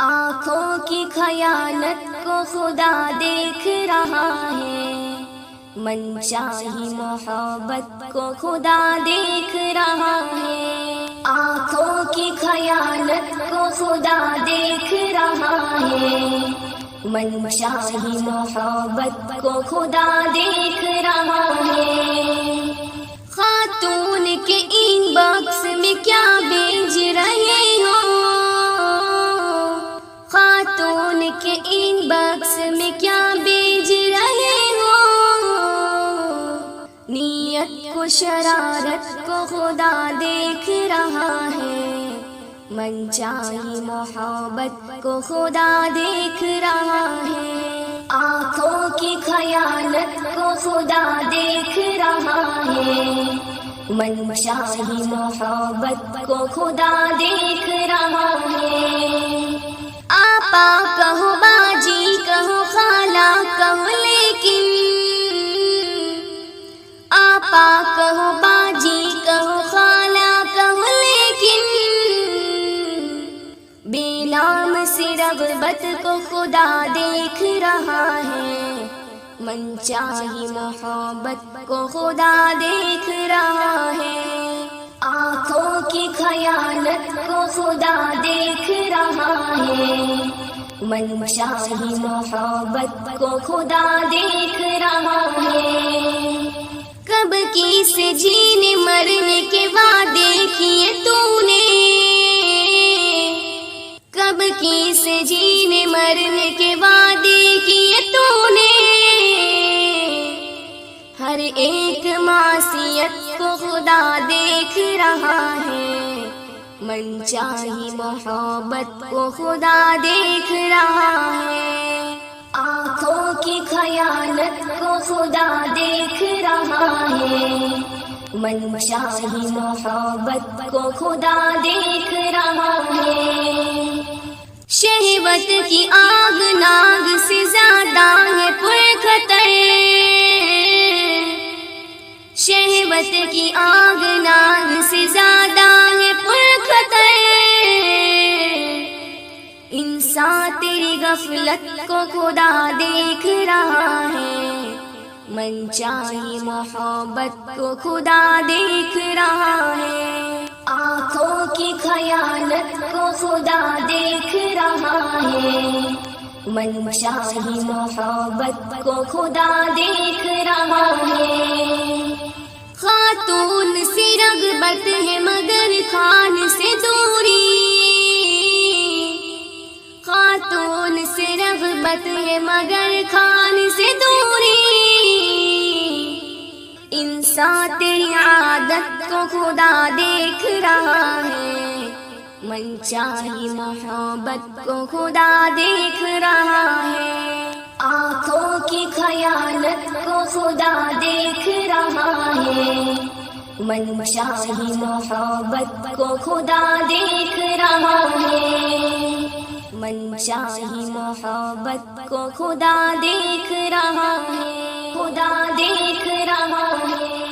آنکھوں کی خیانت کو خدا دیکھ رہا ہے، من چاہی محبت کو خدا دیکھ رہا ہے، آنکھوں کی خیانت کو خدا دیکھ رہا ہے، من چاہی محبت کو خدا دیکھ رہا ہے۔ خاتون کے ان باکس میں کیا بیچ رہے ہو، خاتون کے ان باکس میں کیا بیچ رہے ہو، نیت کو شرارت کو خدا دیکھ رہا ہے، من چاہی محبت کو خدا دیکھ رہا ہے، آنکھوں کی خیانت کو خدا دیکھ رہا ہے، من چاہی محبت کو خدا دیکھ رہا ہے۔ آپا کہو باجی کہو خالہ کہو لیکن، آپا کہو باجی کہو خالہ کہو لیکن، بے نام سے رغبت کو خدا دیکھ رہا ہے، من چاہی محبت کو خدا دیکھ رہا ہے، آنکھوں کی خیانت کو خدا دیکھ رہا ہے، من چاہی محبت کو خدا دیکھ رہا ہے۔ کب کی سے جینے مرنے کے وعدے کیے تو نے، کب کی سے جینے مرنے کے وعدے کیے تو نے، ہر ایک معصیت کو خدا دیکھ رہا ہے، من چاہی محبت کو خدا دیکھ رہا ہے، آنکھوں کی خیانت کو خدا دیکھ رہا ہے، من چاہی محبت کو خدا دیکھ رہا ہے۔ شہوت کی آگ ناگ سے زیادہ ہے پرخطر، شہوت کی آگ ناگ سے زیادہ ہے پرخطر، انسان تیری غفلت کو خدا دیکھ رہا ہے، من چاہی محبت کو خدا دیکھ رہا ہے، آنکھوں کی خیانت کو خدا دیکھ رہا ہے، من چاہی محبت کو خدا دیکھ رہا ہے۔ خاتون سے رغبت ہے مگر خان سے دوری، خاتون سے رغبت ہے مگر خان سے دوری، انسان تیری عادت کو خدا دیکھ رہا ہے، من چاہی محبت کو خدا دیکھ رہا ہے، آنکھوں کی خیانت کو خدا دیکھ رہا ہے، من چاہی محبت کو خدا دیکھ رہا ہے، من چاہی محبت کو خدا دیکھ رہا ہے، خدا دیکھ رہا ہے۔